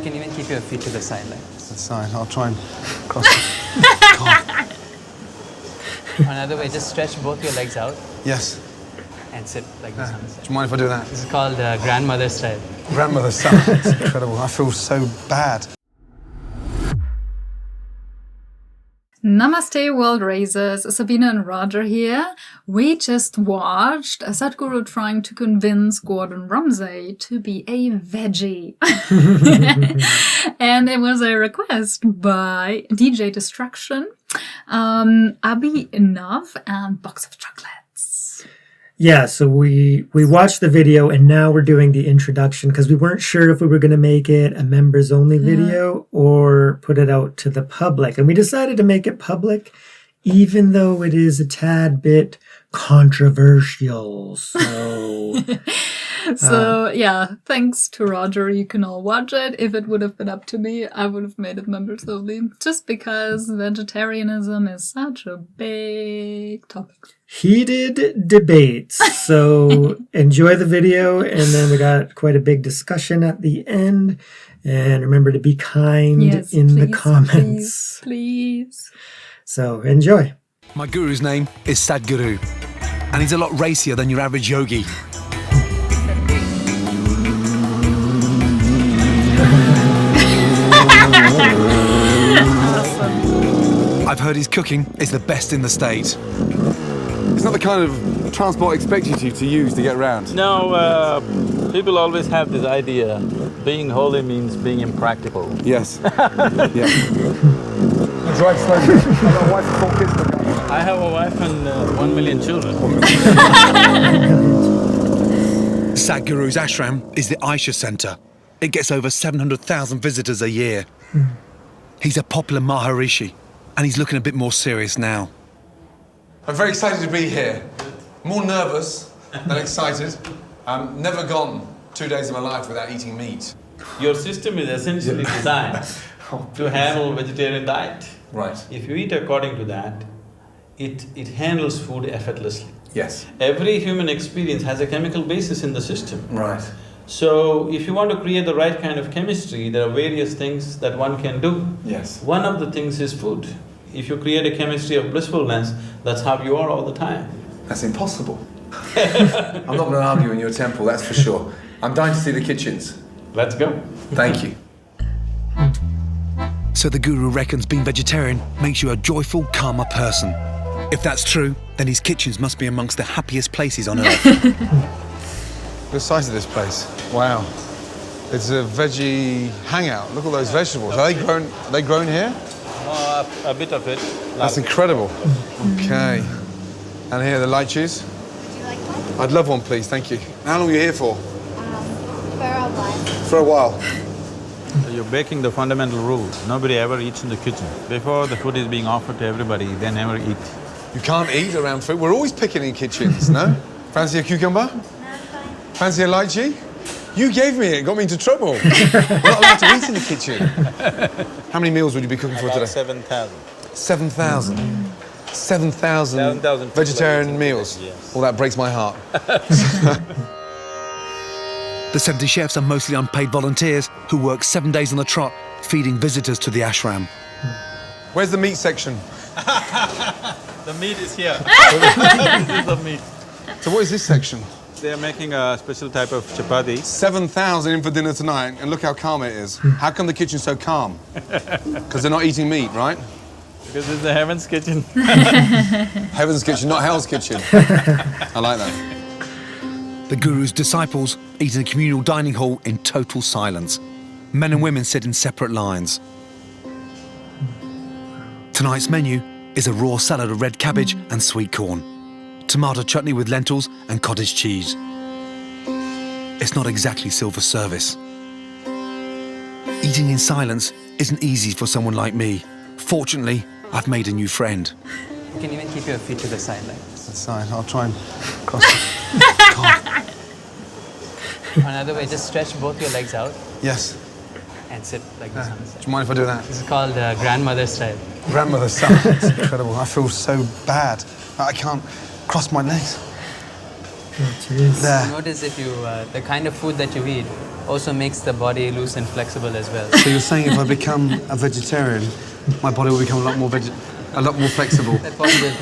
You can even keep your feet to the side like this. To the side. I'll try and cross it. God. Another way, just stretch both your legs out Yes. and sit like this on the side. Do you mind if I do that? This is called grandmother style. Grandmother's style. It's incredible. I feel so bad. Namaste, world raisers. Sabine and Roger here. We just watched Sadhguru trying to convince Gordan Ramsay to be a veggie. And it was a request by DJ Destruction, Abi Enough, and Box of Chocolates. Yeah, so we watched the video and now we're doing the introduction because we weren't sure if we were going to make it a members only video or put it out to the public. And we decided to make it public, even though it is a tad bit controversial. So Yeah, thanks to Roger, you can all watch it. If it would have been up to me, I would have made it members only, just because vegetarianism is such a big topic. Heated debates. So enjoy the video, and then we got quite a big discussion at the end. And remember to be kind in the comments. Please. So enjoy. My guru's name is Sadhguru, and he's a lot racier than your average yogi. I've heard his cooking is the best in the state. It's not the kind of transport I expected you to use to get around. No, people always have this idea, being holy means being impractical. Yes. Yeah. Drive slowly. I've got a wife and 4 kids to look after. I have a wife and 1 million children. Sadhguru's ashram is the Aisha Centre. It gets over 700,000 visitors a year. He's a popular Maharishi, and he's looking a bit more serious now. I'm very excited to be here. More nervous than excited. Never gone 2 days of my life without eating meat. Your system is essentially designed to handle vegetarian diet. Right. If you eat according to that, it handles food effortlessly. Yes. Every human experience has a chemical basis in the system. Right. So, if you want to create the right kind of chemistry, there are various things that one can do. Yes. One of the things is food. If you create a chemistry of blissfulness, that's how you are all the time. That's impossible. I'm not going to argue in your temple, that's for sure. I'm dying to see the kitchens. Let's go. Thank you. So the guru reckons being vegetarian makes you a joyful, calmer person. If that's true, then his kitchens must be amongst the happiest places on earth. Look at the size of this place. Wow. It's a veggie hangout. Look at all those vegetables. Are they grown here? A bit of it. That's incredible. Okay. And here, the lychees. Would you like one? I'd love one, please. Thank you. How long are you here for? For a while. For a while. You're breaking the fundamental rule. Nobody ever eats in the kitchen. Before the food is being offered to everybody, they never eat. You can't eat around food. We're always picking in kitchens, no? Fancy a cucumber? No, fine. Fancy a lychee? You gave me it, got me into trouble. We're not allowed to eat in the kitchen. How many meals would you be cooking for today? 7,000. 7,000. 7,000 vegetarian meals. Yes. Well, that breaks my heart. The 70 chefs are mostly unpaid volunteers who work 7 days on the trot, feeding visitors to the ashram. Where's the meat section? The meat is here. This is the meat. So what is this section? They are making a special type of chapati. 7,000 in for dinner tonight, and look how calm it is. How come the kitchen's so calm? Because they're not eating meat, right? Because it's the heaven's kitchen. Heaven's kitchen, not hell's kitchen. I like that. The guru's disciples eat in a communal dining hall in total silence. Men and women sit in separate lines. Tonight's menu is a raw salad of red cabbage and sweet corn, tomato chutney with lentils and cottage cheese. It's not exactly silver service. Eating in silence isn't easy for someone like me. Fortunately, I've made a new friend. You can even keep your feet to the side like this. To the side. I'll try and cross it. God. Another way, just stretch both your legs out Yes. and sit like this on the side. Do you mind if I do that? This is called grandmother style. Grandmother's style. It's incredible. I feel so bad. I can't cross my legs. It is. There. Notice if you, the kind of food that you eat also makes the body loose and flexible as well. So you're saying if I become a vegetarian, my body will become a lot more flexible. That possibility.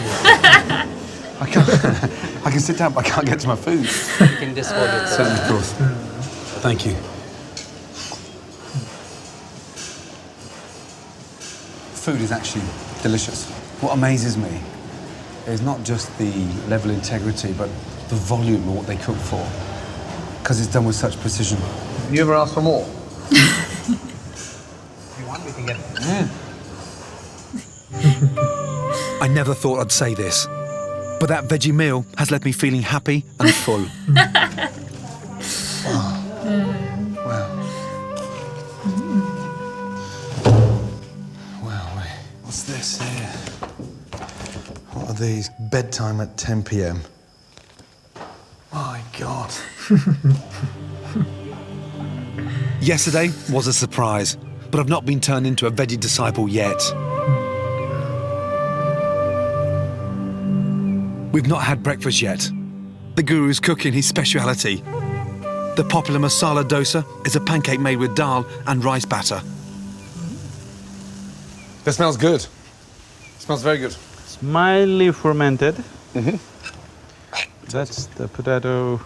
I can sit down, but I can't get to my food. You can just hold it. Certainly, of course. Thank you. Food is actually delicious. What amazes me is not just the level of integrity, but the volume of what they cook for, because it's done with such precision. You ever ask for more? If you want, we can get it. I never thought I'd say this, but that veggie meal has left me feeling happy and full. Wow. Wow, what's this here? What are these? Bedtime at 10 p.m. My God. Yesterday was a surprise, but I've not been turned into a veggie disciple yet. We've not had breakfast yet. The guru's cooking his speciality. The popular masala dosa is a pancake made with dal and rice batter. That smells good. It smells very good. It's mildly fermented. That's the potato.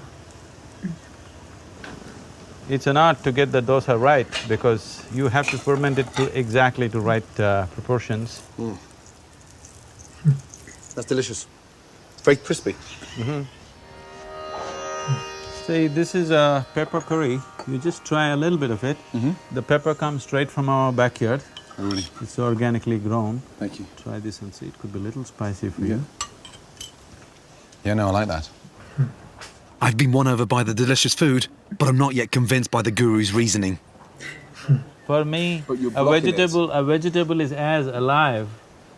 It's an art to get the dosa right because you have to ferment it to exactly to right proportions. That's delicious. It's very crispy. See, this is a pepper curry. You just try a little bit of it. The pepper comes straight from our backyard. Oh, really? It's organically grown. Thank you. Try this and see. It could be a little spicy for you. Yeah, no, I like that. I've been won over by the delicious food, but I'm not yet convinced by the guru's reasoning. For me, But you're a vegetable is as alive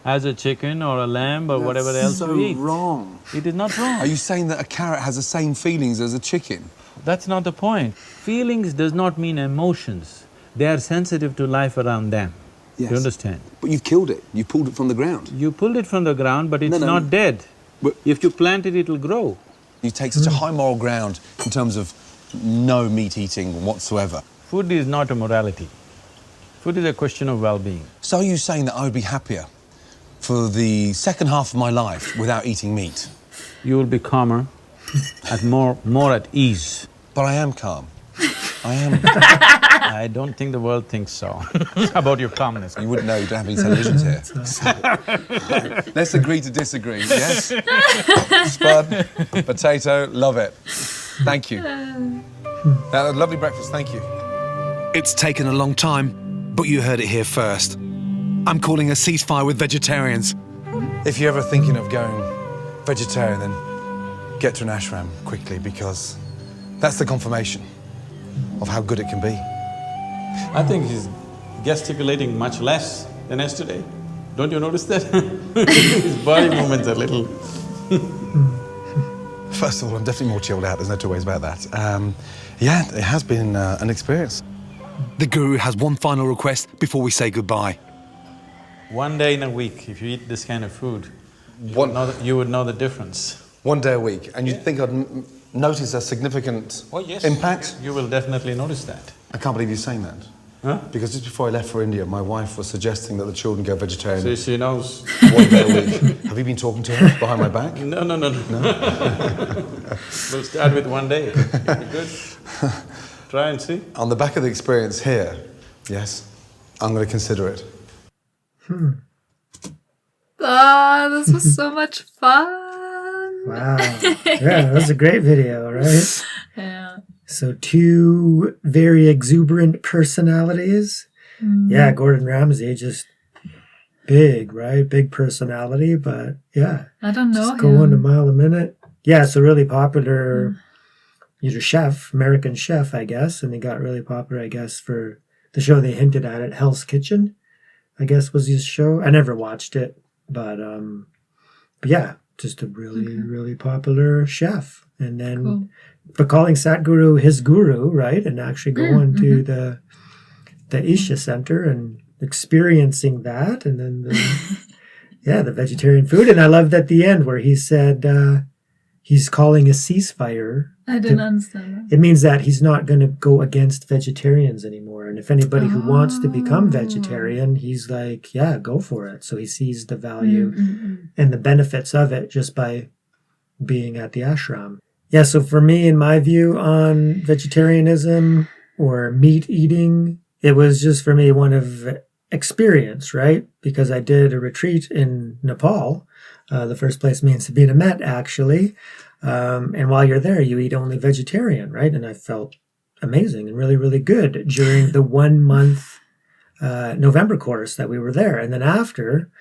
as a chicken or a lamb or whatever else so you eat. wrong. It is not wrong. Are you saying that a carrot has the same feelings as a chicken? That's not the point. Feelings does not mean emotions. They are sensitive to life around them. Yes. You understand? But you've killed it. You pulled it from the ground. You pulled it from the ground, but it's No. not dead. But- If you plant it, it'll grow. You take such a high moral ground in terms of no meat eating whatsoever. Food is not a morality. Food is a question of well-being. So are you saying that I would be happier for the second half of my life without eating meat? You will be calmer, more at ease. But I am calm. I am. I don't think the world thinks so about your calmness. You wouldn't know, you don't have any televisions here. Let's agree to disagree, yes? Spud, potato, love it. Thank you. That was a lovely breakfast, thank you. It's taken a long time, but you heard it here first. I'm calling a ceasefire with vegetarians. If you're ever thinking of going vegetarian, then get to an ashram quickly, because that's the confirmation of how good it can be. I think he's gesticulating much less than yesterday. Don't you notice that? His body movements are little… First of all, I'm definitely more chilled out, there's no two ways about that. Yeah, it has been an experience. The guru has one final request before we say goodbye. One day in a week, if you eat this kind of food, you would know the difference. One day a week, and you'd think I'd notice a significant impact? You will definitely notice that. I can't believe you're saying that. Huh? Because just before I left for India, my wife was suggesting that the children go vegetarian See, she knows. 1 day a week. Have you been talking to her behind my back? No. We'll start with 1 day. It'll be good. Try and see. On the back of the experience here, yes, I'm going to consider it. Ah, this was so much fun. Wow. Yeah, that was a great video, right? Yeah. So 2 very exuberant personalities. Yeah, Gordan Ramsay, just big, right? Big personality, but yeah. I don't know Just going a him. mile a minute. Yeah, so really popular, he's a chef, American chef, I guess, and he got really popular, I guess, for the show they hinted at it, Hell's Kitchen, I guess was his show. I never watched it, but yeah, just a really, really popular chef. And then, but calling Sadhguru his guru, right? And actually going to the Isha Center and experiencing that. And then, the vegetarian food. And I loved at the end where he said, he's calling a ceasefire. I didn't understand It means that he's not going to go against vegetarians anymore. And if anybody who wants to become vegetarian, he's like, yeah, go for it. So he sees the value and the benefits of it just by being at the ashram. Yeah, so for me, in my view on vegetarianism or meat eating, it was just for me one of experience, right? Because I did a retreat in Nepal, the first place me and Sabine met, actually. And while you're there, you eat only vegetarian, right? And I felt amazing and really, really good during the 1 month November course that we were there. And then after,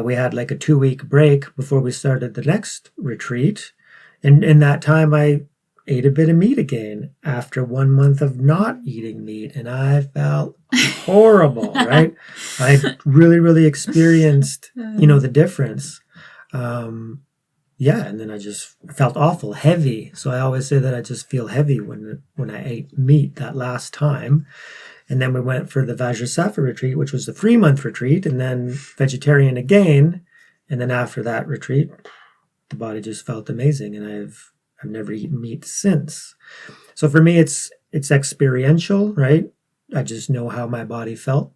we had like a 2-week break before we started the next retreat. And in that time, I ate a bit of meat again after 1 month of not eating meat. And I felt horrible, right? I really, really experienced, the difference. And then I just felt awful, heavy. So I always say that I just feel heavy when I ate meat that last time. And then we went for the Vajrasattva retreat, which was the 3-month retreat, and then vegetarian again. And then after that retreat, the body just felt amazing, and I've never eaten meat since. So for me, it's experiential, right? I just know how my body felt,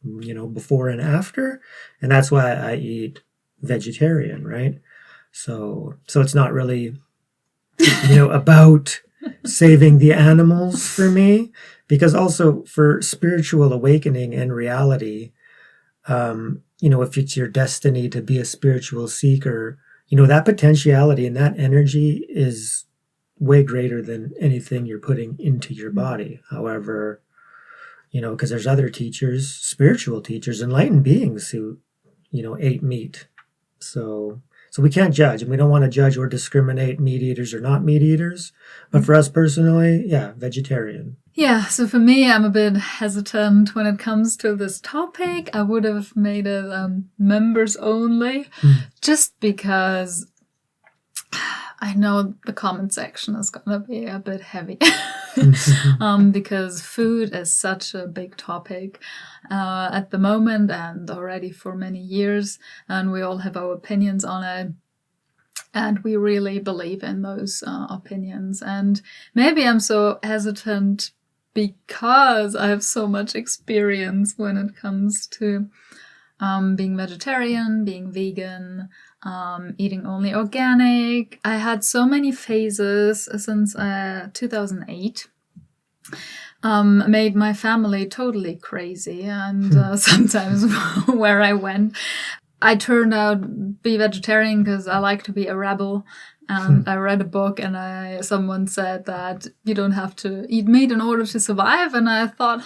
before and after, and that's why I eat vegetarian, right? So it's not really, about saving the animals for me, because also for spiritual awakening and reality, if it's your destiny to be a spiritual seeker, that potentiality and that energy is way greater than anything you're putting into your body. However, because there's other teachers, spiritual teachers, enlightened beings who, ate meat. So we can't judge, and we don't want to judge or discriminate meat eaters or not meat eaters. But for us personally, yeah, vegetarian. Yeah, so for me, I'm a bit hesitant when it comes to this topic. I would have made it members only, just because I know the comment section is going to be a bit heavy. Because food is such a big topic at the moment and already for many years, and we all have our opinions on it, and we really believe in those opinions. And maybe I'm so hesitant because I have so much experience when it comes to being vegetarian, being vegan, eating only organic. I had so many phases since 2008. Made my family totally crazy, and sometimes where I went, I turned out be vegetarian because I like to be a rebel. And I read a book, and someone said that you don't have to eat meat in order to survive, and I thought,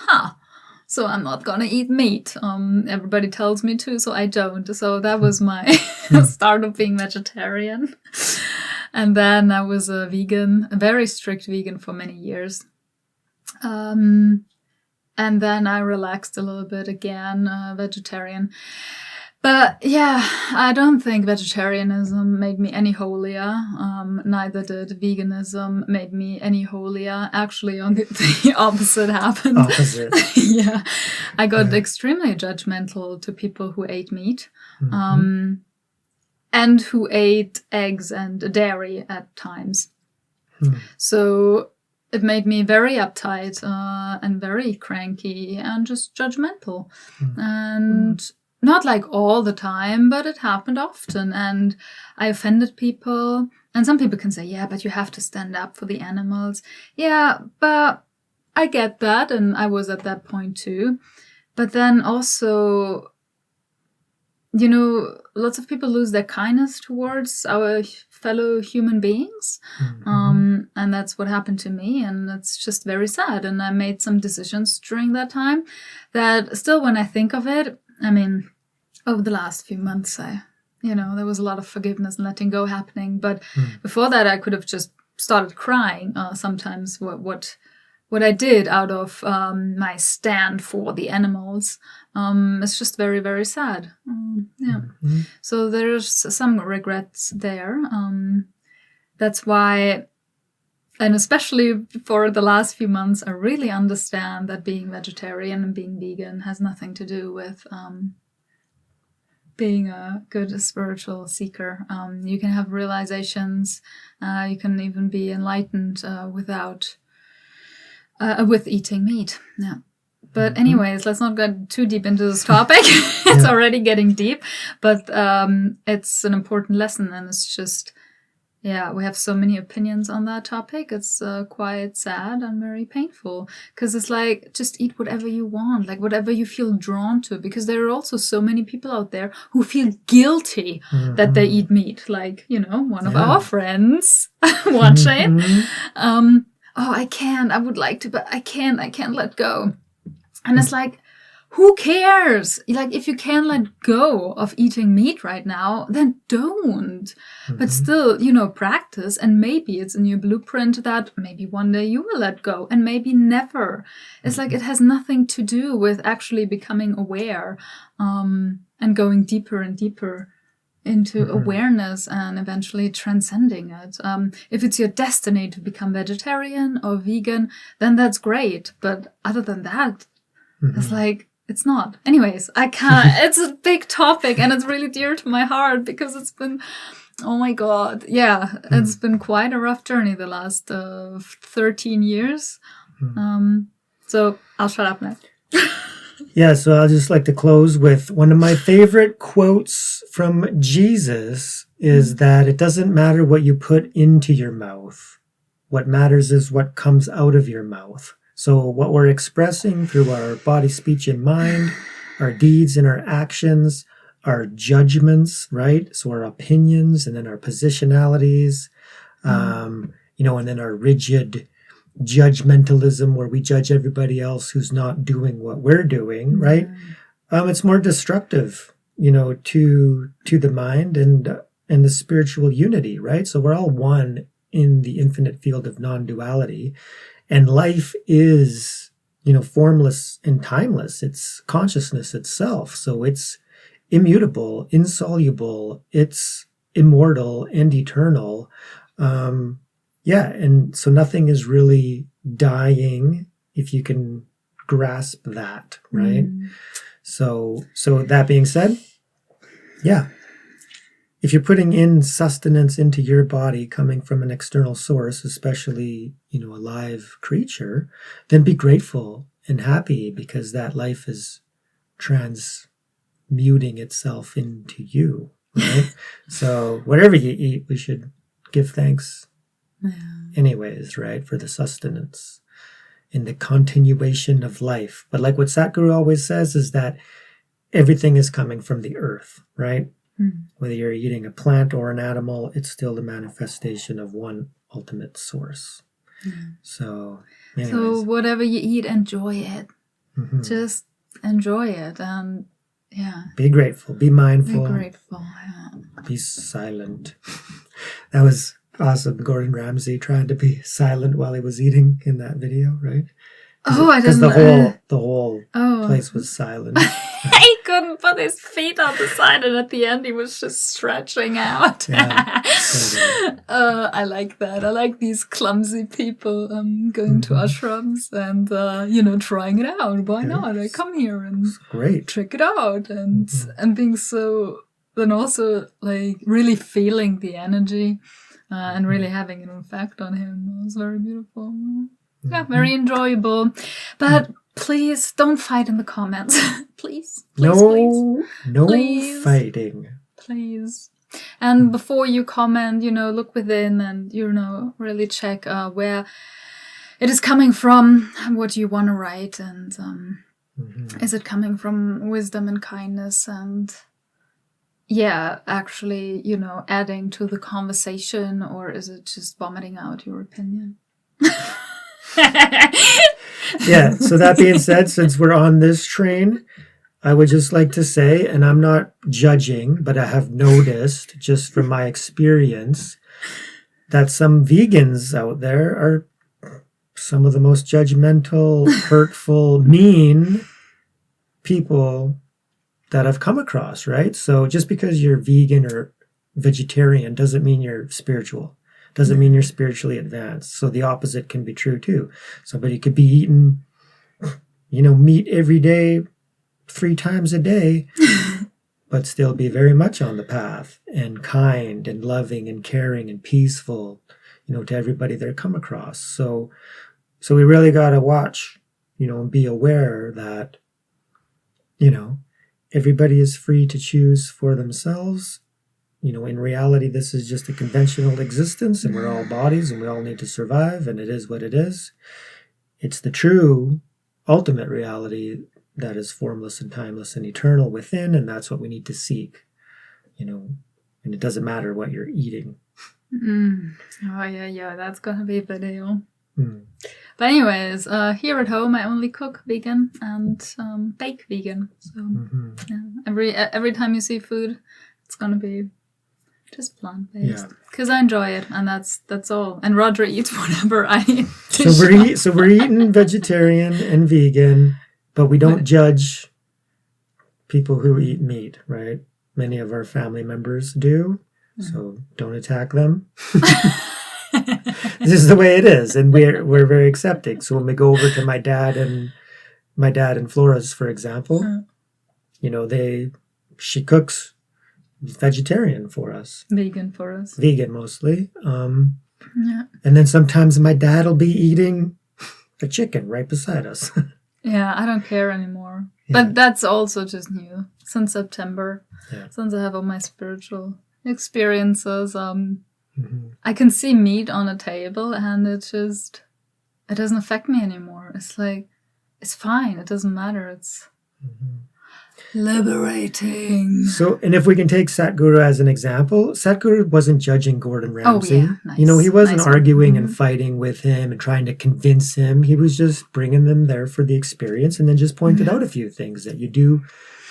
so I'm not gonna eat meat. Everybody tells me to, so I don't. So that was my start of being vegetarian. And then I was a vegan, a very strict vegan for many years. And then I relaxed a little bit again, vegetarian. But yeah, I don't think vegetarianism made me any holier. Neither did veganism made me any holier. Actually, the opposite happened. Opposite. Yeah, I got extremely judgmental to people who ate meat, and who ate eggs and dairy at times. So it made me very uptight and very cranky and just judgmental. And not like all the time, but it happened often, and I offended people. And some people can say, yeah, but you have to stand up for the animals. Yeah, but I get that, and I was at that point too. But then also, lots of people lose their kindness towards our fellow human beings. And that's what happened to me, and it's just very sad. And I made some decisions during that time that still, when I think of it, I mean, over the last few months, there was a lot of forgiveness and letting go happening. But before that, I could have just started crying sometimes what I did out of my stand for the animals. It's just very, very sad. So there's some regrets there. That's why, and especially for the last few months, I really understand that being vegetarian and being vegan has nothing to do with being a good spiritual seeker. You can have realizations. You can even be enlightened with eating meat. Yeah. But anyways, let's not get too deep into this topic. It's already getting deep, but it's an important lesson, and it's just, we have so many opinions on that topic. It's quite sad and very painful, because it's like, just eat whatever you want, like whatever you feel drawn to, because there are also so many people out there who feel guilty that they eat meat. Like, one of our friends watching, I can't, I would like to, but I can't let go. And it's like, who cares? Like, if you can let go of eating meat right now, then don't. But still, practice. And maybe it's in your blueprint that maybe one day you will let go, and maybe never. It's like, it has nothing to do with actually becoming aware, and going deeper and deeper into awareness and eventually transcending it. If it's your destiny to become vegetarian or vegan, then that's great. But other than that, it's like, it's not. Anyways, I can't. It's a big topic, and it's really dear to my heart, because it's been, oh my God. Yeah, it's been quite a rough journey the last 13 years. So I'll shut up now. Yeah, so I'll just like to close with one of my favorite quotes from Jesus is that it doesn't matter what you put into your mouth. What matters is what comes out of your mouth. So what we're expressing through our body, speech, and mind, our deeds and our actions, our judgments, right? So our opinions, and then our positionalities, and then our rigid judgmentalism, where we judge everybody else who's not doing what we're doing, right? It's more destructive, to the mind and the spiritual unity, right? So we're all one in the infinite field of non-duality. And life is, formless and timeless. It's consciousness itself. So it's immutable, insoluble, it's immortal and eternal. And so nothing is really dying, if you can grasp that, right? So that being said, if you're putting in sustenance into your body coming from an external source, especially, a live creature, then be grateful and happy, because that life is transmuting itself into you, right? So whatever you eat, we should give thanks anyways, right? For the sustenance and the continuation of life. But like what Sadhguru always says is that everything is coming from the earth, right? Whether you're eating a plant or an animal, it's still the manifestation of one ultimate source. So whatever you eat, enjoy it. Just enjoy it, and be grateful, be mindful, be grateful, be silent. That was awesome. Gordon Ramsay trying to be silent while he was eating in that video, right? I didn't. Because the whole place was silent. He couldn't put his feet on the side, and at the end he was just stretching out. I like that. I like these clumsy people going to ashrams and trying it out. Why not? I come here and check it out, and being so, then also like really feeling the energy and really having an effect on him. It was very beautiful. Yeah, very enjoyable. But please don't fight in the comments. please. No please. Fighting. Please. And before you comment, look within and, really check where it is coming from, what you want to write. And is it coming from wisdom and kindness? And actually, adding to the conversation, or is it just vomiting out your opinion? So that being said, since we're on this train, I would just like to say, and I'm not judging, but I have noticed just from my experience that some vegans out there are some of the most judgmental, hurtful, mean people that I've come across, right? So just because you're vegan or vegetarian doesn't mean you're spiritual. Doesn't mean you're spiritually advanced. So the opposite can be true too. Somebody could be eating, meat every day, 3 times a day, but still be very much on the path and kind and loving and caring and peaceful, to everybody they come across. So we really got to watch, and be aware that, everybody is free to choose for themselves. In reality, this is just a conventional existence, and we're all bodies, and we all need to survive, and it is what it is. It's the true, ultimate reality that is formless and timeless and eternal within, and that's what we need to seek, and it doesn't matter what you're eating. Oh, yeah, that's gonna be a video. But anyways, here at home, I only cook vegan and bake vegan. So every time you see food, it's gonna be just plant-based. Because I enjoy it, and that's all. And Roger eats whatever I eat. So we're eating vegetarian and vegan, but we don't judge people who eat meat, right? Many of our family members do, so don't attack them. This is the way it is, and we're very accepting. So when we go over to my dad and Flora's, for example, she cooks vegetarian for us, vegan for us, vegan mostly. And then sometimes my dad will be eating a chicken right beside us. Yeah, I don't care anymore. Yeah. But that's also just new since September. Yeah. Since I have all my spiritual experiences, I can see meat on a table and it doesn't affect me anymore. It's like, it's fine. It doesn't matter. It's liberating. So, and if we can take Sadhguru as an example, Sadhguru wasn't judging Gordon Ramsay. Oh, yeah. Nice. He wasn't arguing and fighting with him and trying to convince him. He was just bringing them there for the experience and then just pointed out a few things that you do.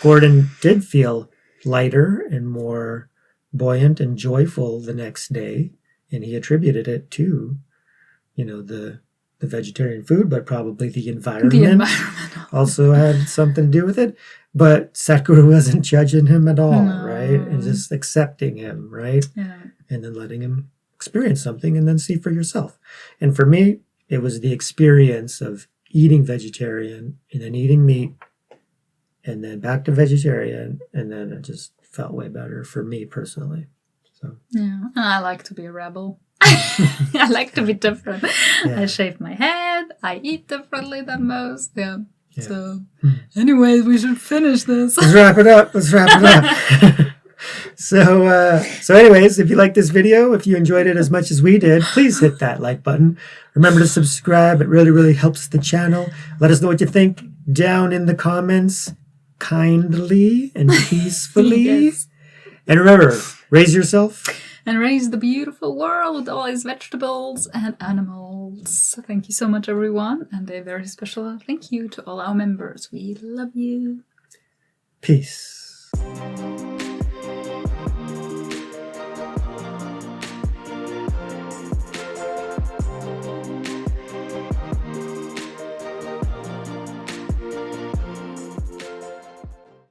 Gordon did feel lighter and more buoyant and joyful the next day, and he attributed it to, the vegetarian food, but probably the environment also had something to do with it. But Sadhguru wasn't judging him at all, right? And just accepting him, right? Yeah. And then letting him experience something and then see for yourself. And for me, it was the experience of eating vegetarian and then eating meat and then back to vegetarian, and then it just felt way better for me personally. So yeah, I like to be a rebel. I like to be different. Yeah. I shave my head. I eat differently than most. Yeah. So, anyways, we should finish this. Let's wrap it up. So anyways, if you like this video, if you enjoyed it as much as we did, please hit that like button. Remember to subscribe. It really, really helps the channel. Let us know what you think down in the comments, kindly and peacefully. Yes. And remember, raise yourself. And raise the beautiful world with all its vegetables and animals. Thank you so much, everyone. And a very special thank you to all our members. We love you. Peace.